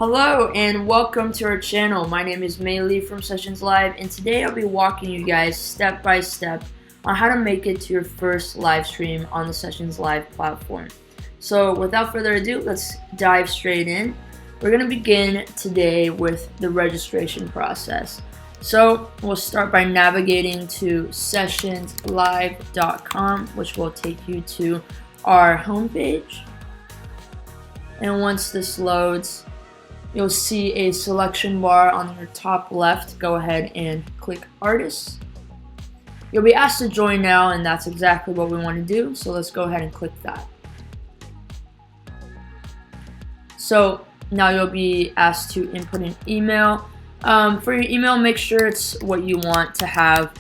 Hello and welcome to our channel. My name is Mei Lee from Sessions Live, and today I'll be walking you guys step by step on how to make it to your first live stream on the Sessions Live platform. So without further ado, let's dive straight in. We're going to begin today with the registration process. So we'll start by navigating to sessionslive.com, which will take you to our homepage. And once this loads, you'll see a selection bar on your top left. Go ahead and click Artists. You'll be asked to join now, and that's exactly what we want to do. So let's go ahead and click that. So now you'll be asked to input an email. For your email, make sure it's what you want to have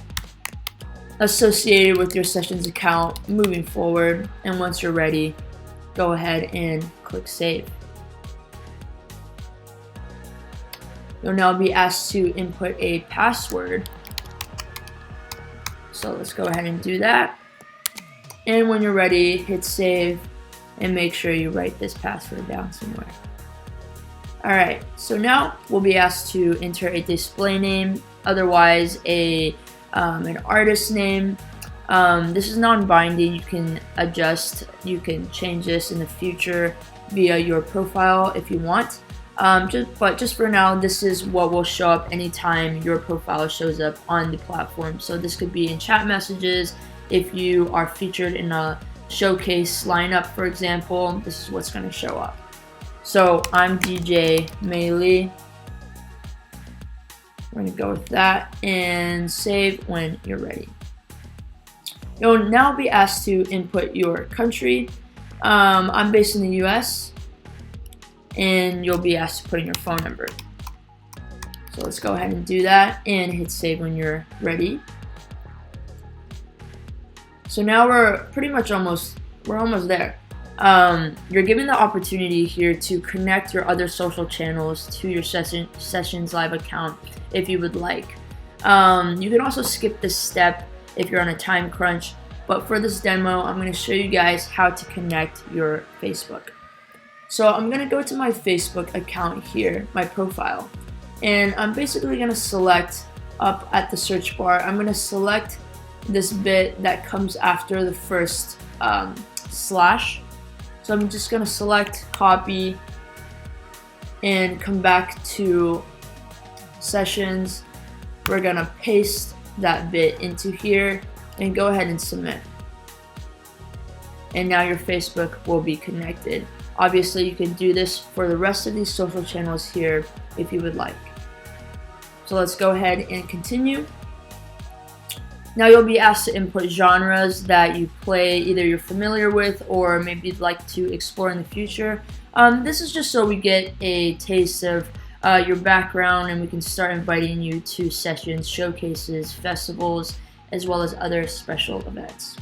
associated with your Sessions account moving forward. And once you're ready, go ahead and click Save. You'll now be asked to input a password. So let's go ahead and do that. And when you're ready, hit save and make sure you write this password down somewhere. Alright, so now we'll be asked to enter a display name, otherwise an artist name. This is non-binding. You can adjust, you can change this in the future via your profile if you want. But just for now, this is what will show up anytime your profile shows up on the platform. So this could be in chat messages. If you are featured in a showcase lineup, for example, this is what's going to show up. So I'm DJ Mei Lee. We're going to go with that and save when you're ready. You'll now be asked to input your country. I'm based in the US. And you'll be asked to put in your phone number. So let's go ahead and do that and hit save when you're ready. So now we're almost there. You're given the opportunity here to connect your other social channels to your Sessions Live account if you would like. You can also skip this step if you're on a time crunch, but for this demo, I'm going to show you guys how to connect your Facebook. So I'm going to go to my Facebook account here, my profile, and I'm basically going to select up at the search bar. I'm going to select this bit that comes after the first slash. So I'm just going to select copy and come back to Sessions. We're going to paste that bit into here and go ahead and submit. And now your Facebook will be connected. Obviously, you can do this for the rest of these social channels here if you would like. So let's go ahead and continue. Now you'll be asked to input genres that you play, either you're familiar with or maybe you'd like to explore in the future. This is just so we get a taste of your background and we can start inviting you to sessions, showcases, festivals, as well as other special events.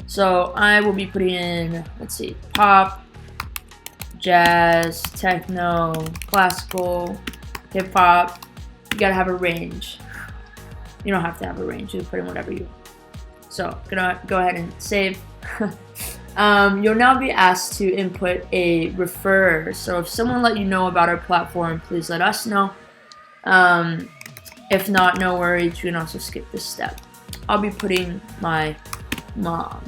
So I will be putting in, let's see, pop, jazz, techno, classical, hip-hop. You gotta have a range. You don't have to have a range. You can put in whatever you want. So gonna go ahead and save. You'll now be asked to input a referrer. So if someone let you know about our platform, please let us know. If not, no worries. You can also skip this step. I'll be putting my mom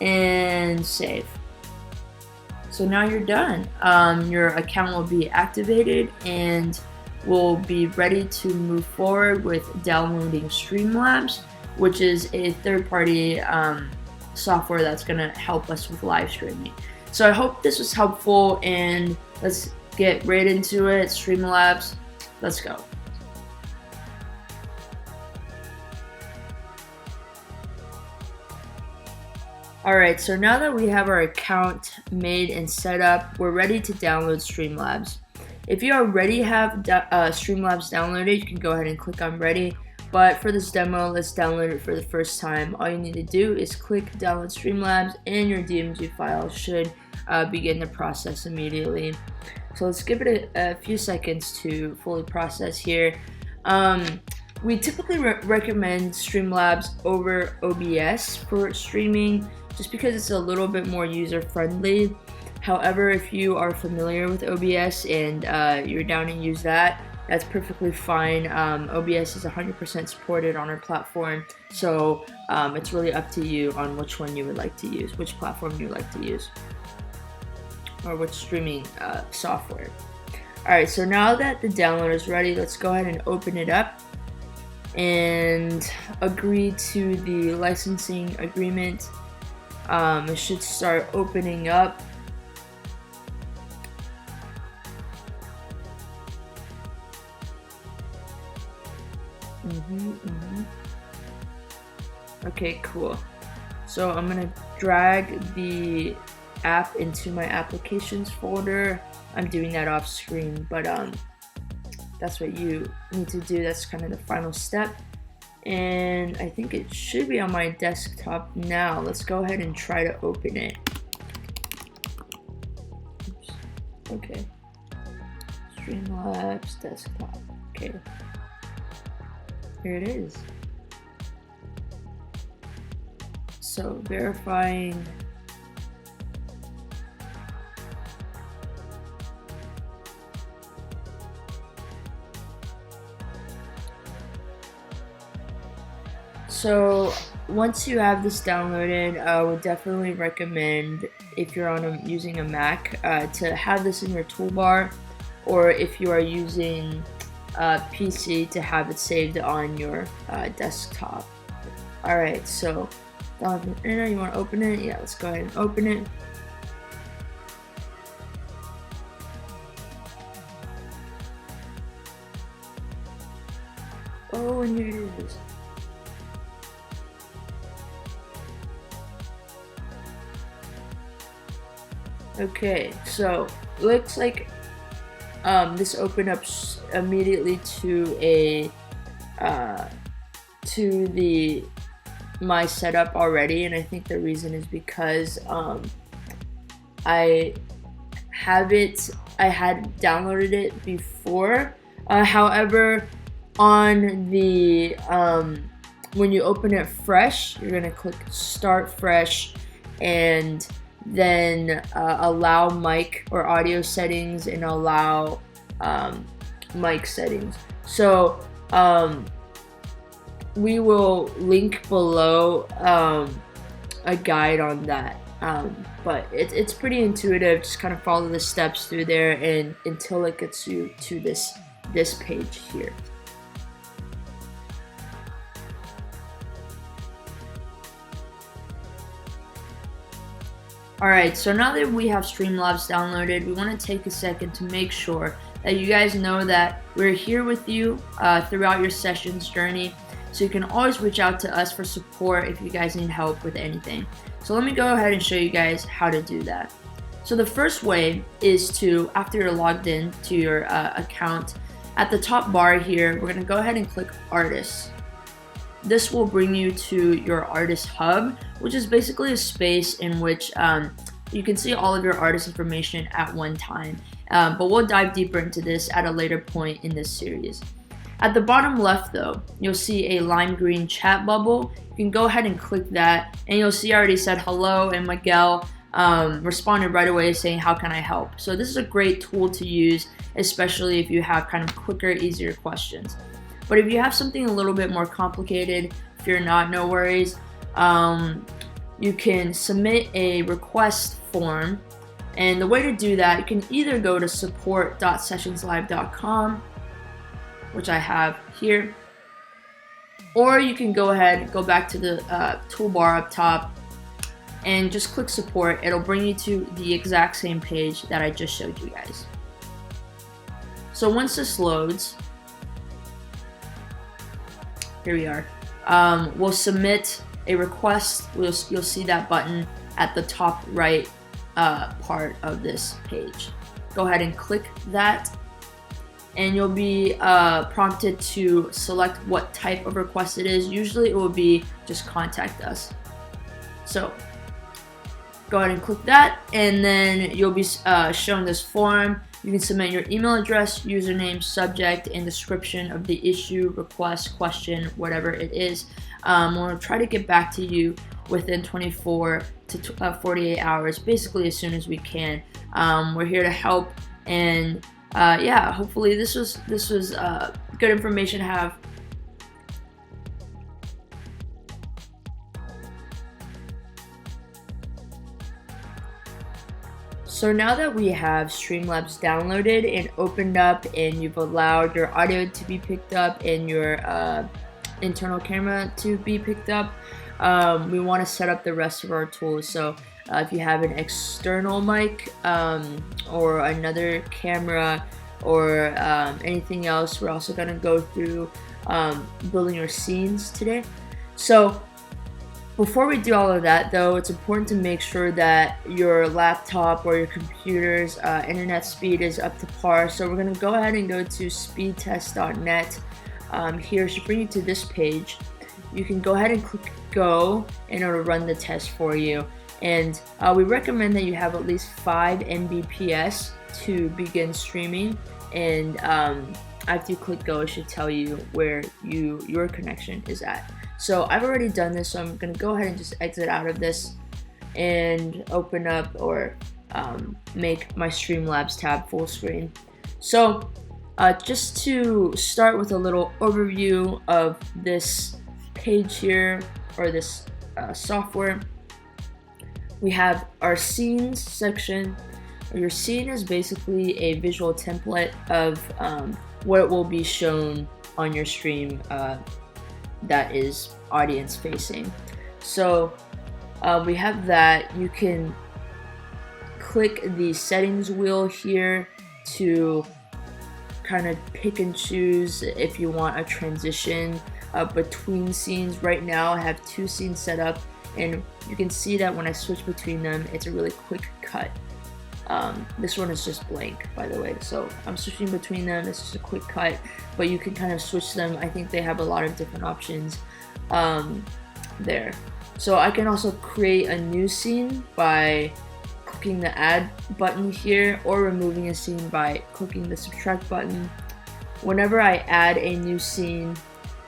and save. So now you're done. Your account will be activated and we'll be ready to move forward with downloading Streamlabs, which is a third-party software that's going to help us with live streaming. So I hope this was helpful, and let's get right into it. Streamlabs, let's go. Alright, so now that we have our account made and set up, we're ready to download Streamlabs. If you already have Streamlabs downloaded, you can go ahead and click on ready. But for this demo, let's download it for the first time. All you need to do is click download Streamlabs and your DMG file should begin the process immediately. So let's give it a few seconds to fully process here. We typically recommend Streamlabs over OBS for streaming just because it's a little bit more user friendly. However, if you are familiar with OBS and you're down to use that, that's perfectly fine. OBS is 100% supported on our platform, so it's really up to you on which one you would like to use, which platform you would like to use, or which streaming software. Alright, so now that the download is ready, let's go ahead and open it up and agree to the licensing agreement. It should start opening up. Okay, cool. So I'm gonna drag the app into my applications folder. I'm doing that off screen, but that's what you need to do. That's kind of the final step. And I think it should be on my desktop now. Let's go ahead and try to open it. Oops. Okay. Streamlabs desktop. Okay. Here it is. So verifying. So once you have this downloaded, I would definitely recommend, if you're using a Mac, to have this in your toolbar, or if you are using a PC, to have it saved on your desktop. Alright, so download from the internet, you want to open it? Yeah, let's go ahead and open it. Oh, and here it is. Okay, so looks like this opened up immediately to my setup already, and I think the reason is because I had downloaded it before. However, on the when you open it fresh, you're gonna click Start Fresh, and then allow mic or audio settings, and allow mic settings. So we will link below a guide on that, but it's pretty intuitive. Just kind of follow the steps through there, and until it gets you to this page here. Alright, so now that we have Streamlabs downloaded, we want to take a second to make sure that you guys know that we're here with you throughout your sessions journey. So you can always reach out to us for support if you guys need help with anything. So let me go ahead and show you guys how to do that. So the first way is to, after you're logged in to your account, at the top bar here, we're going to go ahead and click Artists. This will bring you to your Artist Hub, which is basically a space in which you can see all of your artist information at one time. But we'll dive deeper into this at a later point in this series. At the bottom left though, you'll see a lime green chat bubble. You can go ahead and click that, and you'll see I already said hello, and Miguel responded right away saying, how can I help? So this is a great tool to use, especially if you have kind of quicker, easier questions. But if you have something a little bit more complicated, fear not, no worries. You can submit a request form, and the way to do that, you can either go to support.sessionslive.com, which I have here, or you can go back to the toolbar up top and just click support. It'll bring you to the exact same page that I just showed you guys. So once this loads, here we are. We'll submit a request. You'll see that button at the top right part of this page. Go ahead and click that, and you'll be prompted to select what type of request it is. Usually it will be just contact us. So go ahead and click that, and then you'll be shown this form. You can submit your email address, username, subject, and description of the issue, request, question, whatever it is. We'll try to get back to you within 24 to to 48 hours, basically as soon as we can. We're here to help, and yeah, hopefully this was good information to have. So now that we have Streamlabs downloaded and opened up, and you've allowed your audio to be picked up and your internal camera to be picked up, we want to set up the rest of our tools. So if you have an external mic or another camera or anything else, we're also going to go through building your scenes today. So before we do all of that, though, it's important to make sure that your laptop or your computer's internet speed is up to par. So we're going to go ahead and go to speedtest.net. Here should bring you to this page. You can go ahead and click go and it'll run the test for you. And we recommend that you have at least 5 Mbps to begin streaming. And after you click go, it should tell you where your connection is at. So I've already done this, so I'm going to go ahead and just exit out of this and open up or make my Streamlabs tab full screen. So just to start with a little overview of this page here, or this software, we have our scenes section. Your scene is basically a visual template of what will be shown on your stream that is audience facing. So we have that. You can click the settings wheel here to kind of pick and choose if you want a transition between scenes. Right now I have 2 scenes set up, and you can see that when I switch between them, it's a really quick cut. This one is just blank, by the way, so I'm switching between them. It's just a quick cut, but you can kind of switch them. I think they have a lot of different options there. So I can also create a new scene by clicking the add button here, or removing a scene by clicking the subtract button. Whenever I add a new scene,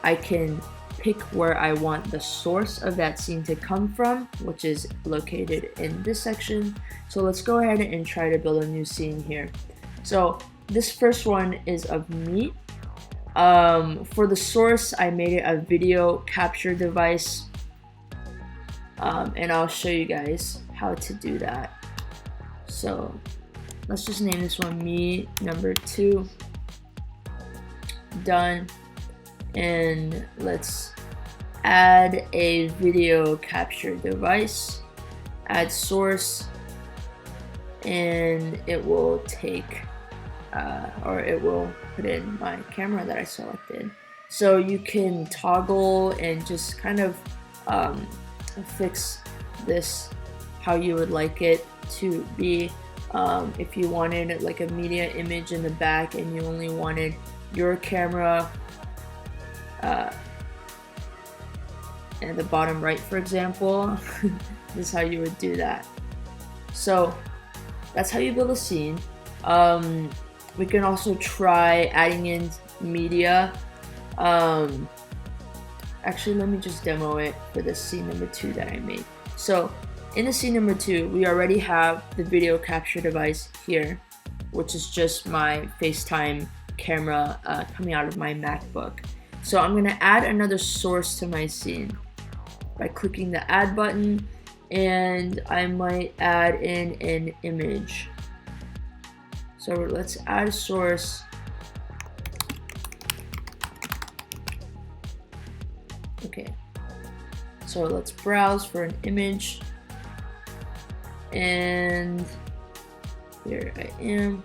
I can pick where I want the source of that scene to come from, which is located in this section. So let's go ahead and try to build a new scene here. So this first one is of me. For the source, I made it a video capture device, and I'll show you guys how to do that. So let's just name this one me number 2. Done. And let's add a video capture device, add source, and it will take or it will put in my camera that I selected. So you can toggle and just kind of fix this how you would like it to be. If you wanted like a media image in the back and you only wanted your camera in the bottom right, for example, this is how you would do that. So that's how you build a scene. We can also try adding in media. Actually, let me just demo it for the scene number 2 that I made. So in the scene number 2, we already have the video capture device here, which is just my FaceTime camera coming out of my MacBook. So I'm gonna add another source to my scene by clicking the add button, and I might add in an image. So let's add a source. Okay, so let's browse for an image, and here I am.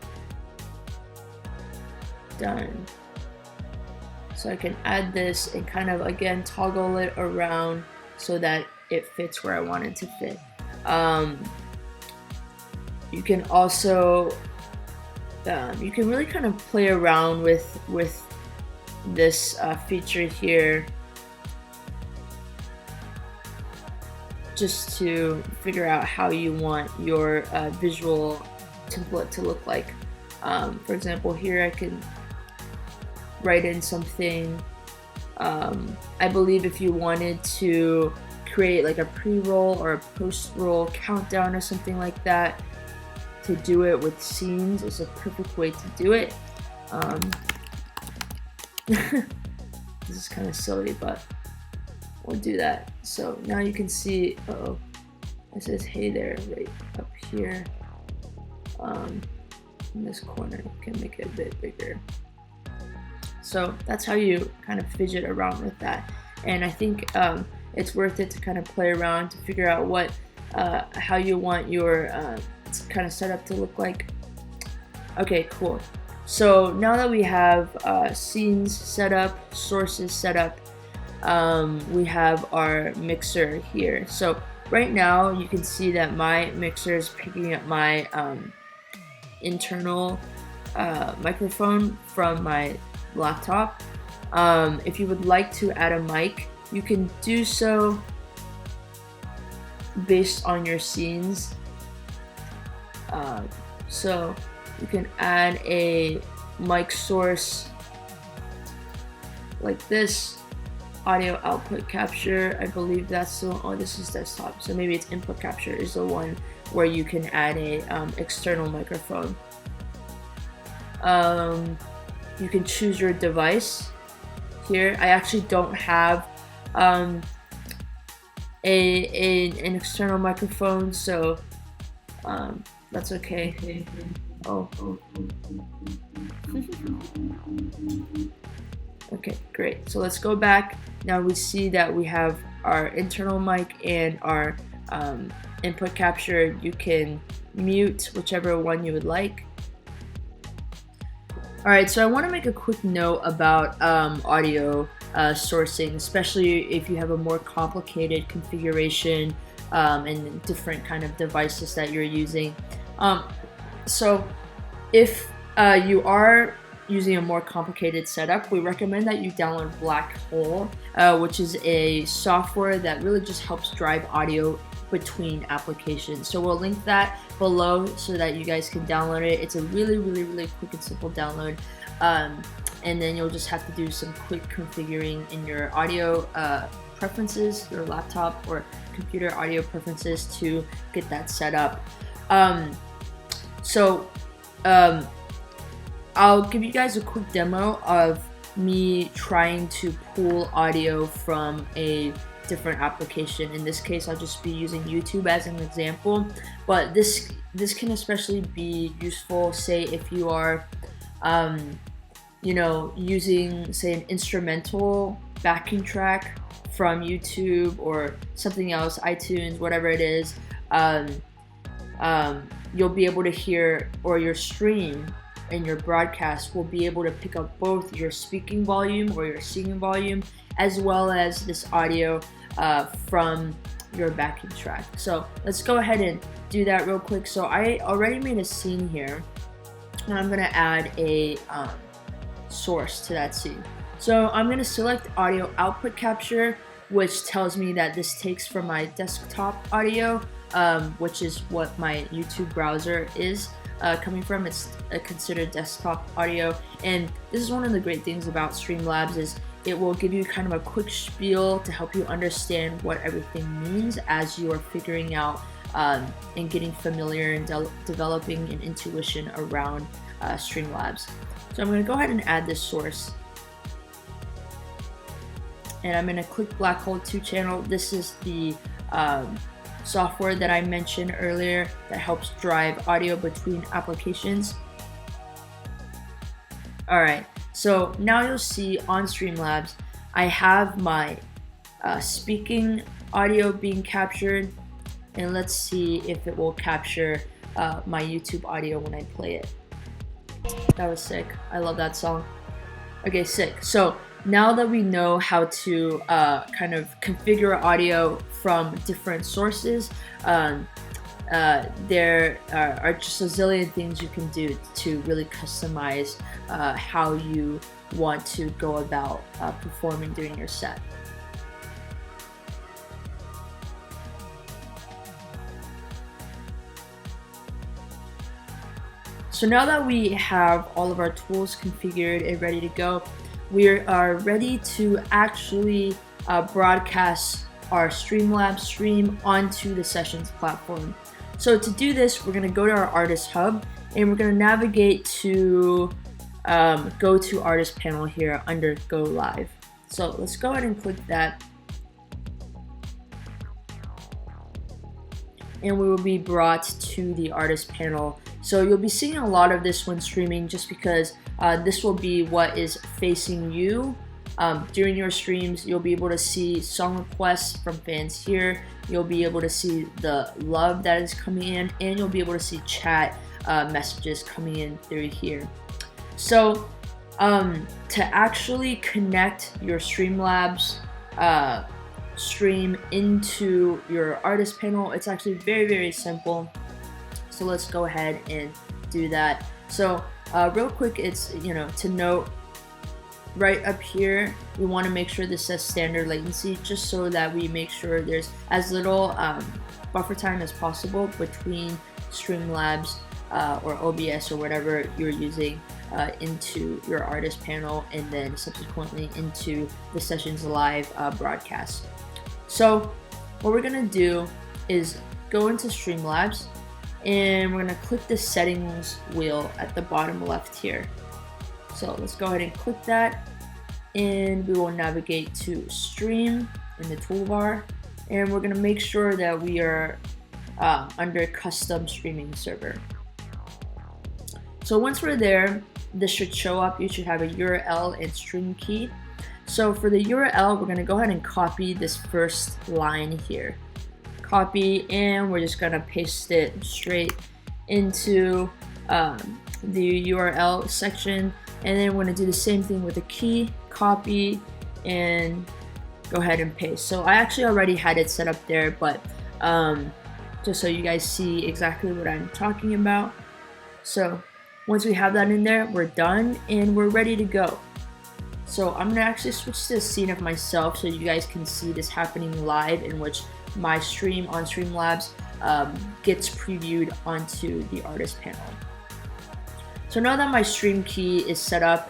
Done. So I can add this and kind of again toggle it around so that it fits where I want it to fit. You can also you can really kind of play around with this feature here, just to figure out how you want your visual template to look like. For example, here I can write in something. I believe if you wanted to create like a pre-roll or a post-roll countdown or something like that. To do it with scenes is a perfect way to do it. This is kind of silly, but we'll do that. So now you can see, it says hey there right up here. In this corner, you can make it a bit bigger. So that's how you kind of fidget around with that. And I think it's worth it to kind of play around to figure out what, how you want your kind of setup to look like. Okay, cool. So now that we have scenes set up, sources set up, we have our mixer here. So right now you can see that my mixer is picking up my internal microphone from my laptop. If you would like to add a mic, you can do so based on your scenes. So you can add a mic source like this, audio output capture. I believe that's the one. Oh, this is desktop, so maybe it's input capture is the one where you can add a external microphone. You can choose your device here. I actually don't have an external microphone, so that's okay. Oh. Okay, great. So let's go back. Now we see that we have our internal mic and our input capture. You can mute whichever one you would like. Alright, so I want to make a quick note about audio sourcing, especially if you have a more complicated configuration and different kind of devices that you're using. So if you are using a more complicated setup, we recommend that you download Black Hole, which is a software that really just helps drive audio between applications. So we'll link that below so that you guys can download it. It's a really quick and simple download, and then you'll just have to do some quick configuring in your audio preferences, your laptop or computer audio preferences to get that set up. I'll give you guys a quick demo of me trying to pull audio from a different application. In this case, I'll just be using YouTube as an example, but this can especially be useful, say if you are using, say, an instrumental backing track from YouTube or something else, iTunes, whatever it is. You'll be able to hear, or your stream and your broadcast will be able to pick up both your speaking volume or your singing volume, as well as this audio from your backing track. So let's go ahead and do that real quick. So I already made a scene here, and I'm gonna add a source to that scene. So I'm gonna select audio output capture, which tells me that this takes from my desktop audio, which is what my YouTube browser is coming from. It's considered desktop audio, and this is one of the great things about Streamlabs is it will give you kind of a quick spiel to help you understand what everything means as you are figuring out and getting familiar and developing an intuition around Streamlabs. So I'm going to go ahead and add this source, and I'm going to click Black Hole 2 channel. This is the software that I mentioned earlier that helps drive audio between applications. Alright, so now you'll see on Streamlabs I have my speaking audio being captured, and let's see if it will capture my YouTube audio when I play it. That was sick. I love that song. Okay, sick. So now that we know how to kind of configure audio from different sources, there are just a zillion things you can do to really customize how you want to go about performing during your set. So now that we have all of our tools configured and ready to go, we are ready to actually broadcast our Streamlabs stream onto the Sessions platform. So to do this, we're going to go to our Artist Hub, and we're going to navigate to go to Artist Panel here under Go Live. So let's go ahead and click that. And we will be brought to the Artist Panel. So you'll be seeing a lot of this when streaming, just because this will be what is facing you. During your streams, you'll be able to see song requests from fans here. You'll be able to see the love that is coming in, and you'll be able to see chat messages coming in through here. So to actually connect your Streamlabs stream into your Artist Panel, it's actually very, very simple. So let's go ahead and do that. So real quick, it's, to note, right up here, we want to make sure this says standard latency, just so that we make sure there's as little buffer time as possible between Streamlabs or OBS or whatever you're using into your Artist Panel, and then subsequently into the Sessions Live broadcast. So what we're going to do is go into Streamlabs, and we're going to click the settings wheel at the bottom left here. So let's go ahead and click that, and we will navigate to Stream in the toolbar, and we're going to make sure that we are under Custom Streaming Server. So once we're there, this should show up. You should have a URL and stream key. So for the URL, we're going to go ahead and copy this first line here. Copy, and we're just going to paste it straight into the URL section. And then we're going to do the same thing with the key, copy, and go ahead and paste. So I actually already had it set up there, but just so you guys see exactly what I'm talking about. So once we have that in there, we're done and we're ready to go. So I'm going to actually switch to a scene of myself so you guys can see this happening live, in which my stream on Streamlabs gets previewed onto the Artist Panel. So now that my stream key is set up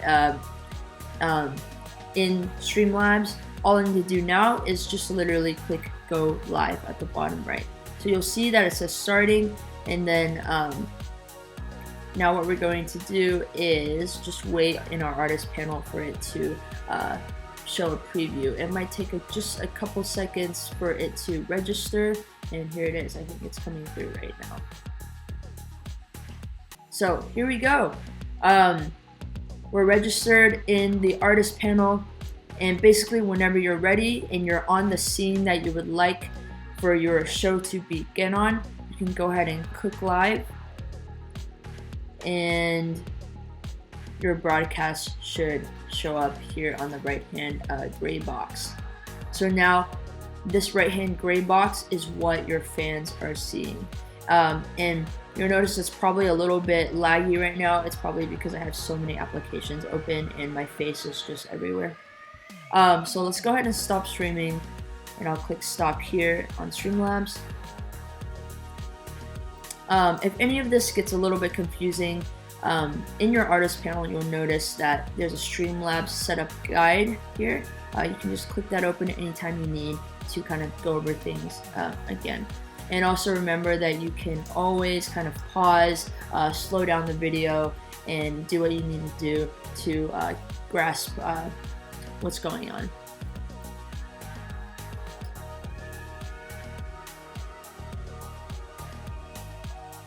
in Streamlabs, all I need to do now is just literally click Go Live at the bottom right. So you'll see that it says starting, and then now what we're going to do is just wait in our Artist Panel for it to show a preview. It might take just a couple seconds for it to register, and here it is. I think it's coming through right now. So here we go. We're registered in the Artist Panel, and basically whenever you're ready and you're on the scene that you would like for your show to begin on, you can go ahead and click live, and your broadcast should show up here on the right hand gray box. So now this right hand gray box is what your fans are seeing, and you'll notice it's probably a little bit laggy right now. It's probably because I have so many applications open and my face is just everywhere. So let's go ahead and stop streaming, and I'll click stop here on Streamlabs. If any of this gets a little bit confusing, in your Artist Panel, you'll notice that there's a Streamlabs setup guide here. You can just click that open anytime you need to kind of go over things again. And also remember that you can always kind of pause, slow down the video, and do what you need to do to grasp what's going on.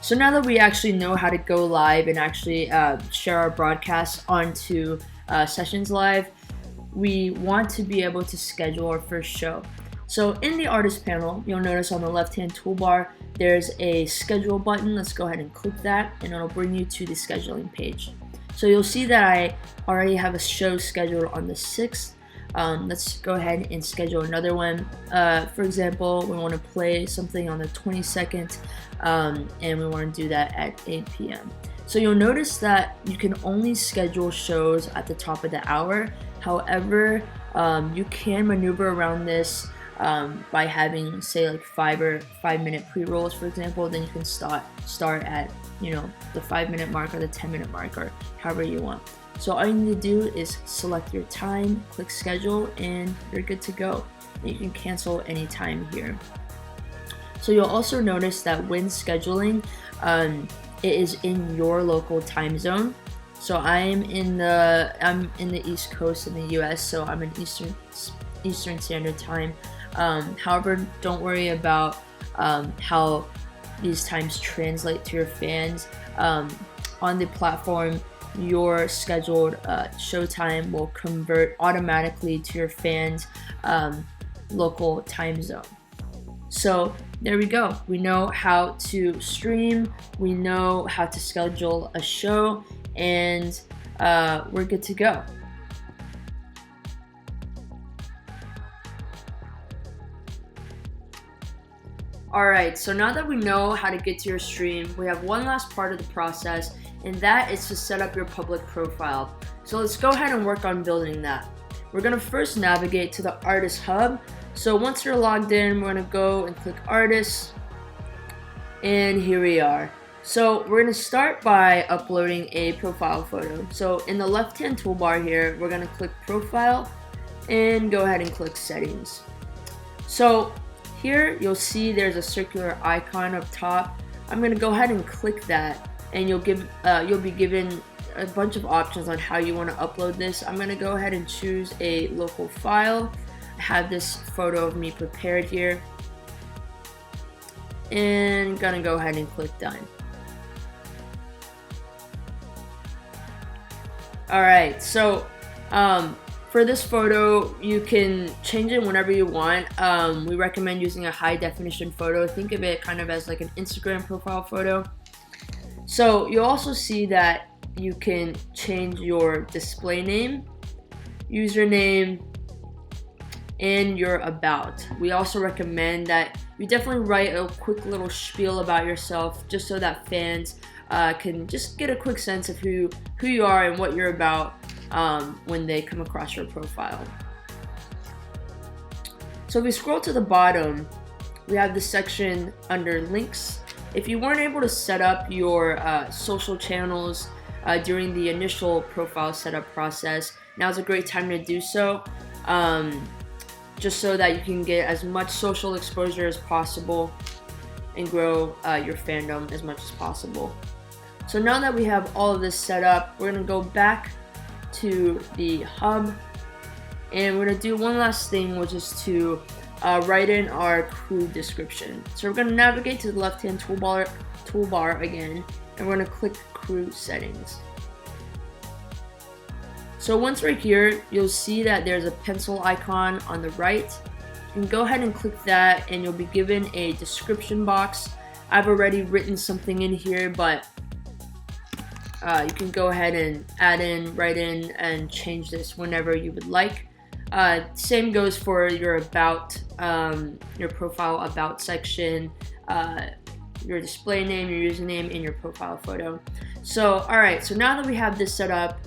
So now that we actually know how to go live and actually share our broadcasts onto Sessions Live, we want to be able to schedule our first show. So in the Artist Panel, you'll notice on the left-hand toolbar, there's a schedule button. Let's go ahead and click that, and it'll bring you to the scheduling page. So you'll see that I already have a show scheduled on the 6th. Let's go ahead and schedule another one. For example, we want to play something on the 22nd, and we want to do that at 8 p.m. So you'll notice that you can only schedule shows at the top of the hour. However, you can maneuver around this by having, say, like 5-minute pre-rolls, for example. Then you can start at, you know, the 5-minute mark or the 10-minute mark, or however you want. So all you need to do is select your time, click schedule, and you're good to go. And you can cancel anytime here. So you'll also notice that when scheduling, it is in your local time zone. So I'm in the East Coast in the US, so I'm in Eastern Standard Time. However, don't worry about how these times translate to your fans. On the platform, your scheduled showtime will convert automatically to your fans' local time zone. So there we go. We know how to stream, we know how to schedule a show, and we're good to go. Alright, so now that we know how to get to your stream, we have one last part of the process, and that is to set up your public profile. So let's go ahead and work on building that. We're going to first navigate to the Artist Hub. So once you're logged in, we're going to go and click Artists, and here we are. So we're going to start by uploading a profile photo. So in the left-hand toolbar here, we're going to click Profile and go ahead and click Settings. So here you'll see there's a circular icon up top. I'm going to go ahead and click that, and you'll be given a bunch of options on how you want to upload this. I'm going to go ahead and choose a local file. I have this photo of me prepared here, and gonna go ahead and click Done. Alright, so for this photo, you can change it whenever you want. We recommend using a high definition photo. Think of it kind of as like an Instagram profile photo. So you'll also see that you can change your display name, username, and your about. We also recommend that you definitely write a quick little spiel about yourself, just so that fans can just get a quick sense of who you are and what you're about when they come across your profile. So if we scroll to the bottom, we have this section under links. If you weren't able to set up your social channels during the initial profile setup process, now's a great time to do so. Just so that you can get as much social exposure as possible and grow your fandom as much as possible. So now that we have all of this set up, we're going to go back to the hub, and we're going to do one last thing, which is to write in our crew description. So we're going to navigate to the left-hand toolbar again, and we're going to click Crew Settings. So once we're here, you'll see that there's a pencil icon on the right. You can go ahead and click that, and you'll be given a description box. I've already written something in here, but you can go ahead and write in, and change this whenever you would like. Same goes for your about, your profile about section, your display name, your username, and your profile photo. So, alright, so now that we have this set up,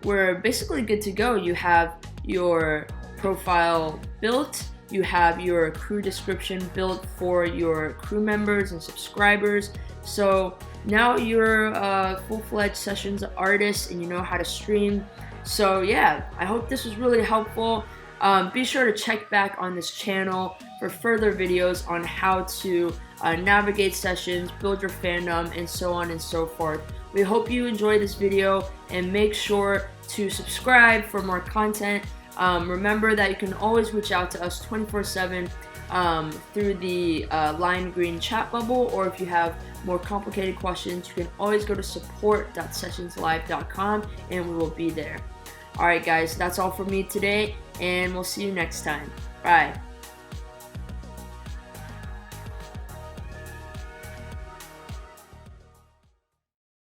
we're basically good to go. You have your profile built, you have your crew description built for your crew members and subscribers. So now you're a full-fledged sessions artist and you know how to stream. So yeah, I hope this was really helpful. Be sure to check back on this channel for further videos on how to navigate sessions, build your fandom, and so on and so forth. We hope you enjoyed this video, and make sure to subscribe for more content. Remember that you can always reach out to us 24/7 through the lime green chat bubble, or if you have more complicated questions, you can always go to support.sessionslive.com and we will be there. Alright guys, that's all for me today, and we'll see you next time. Bye.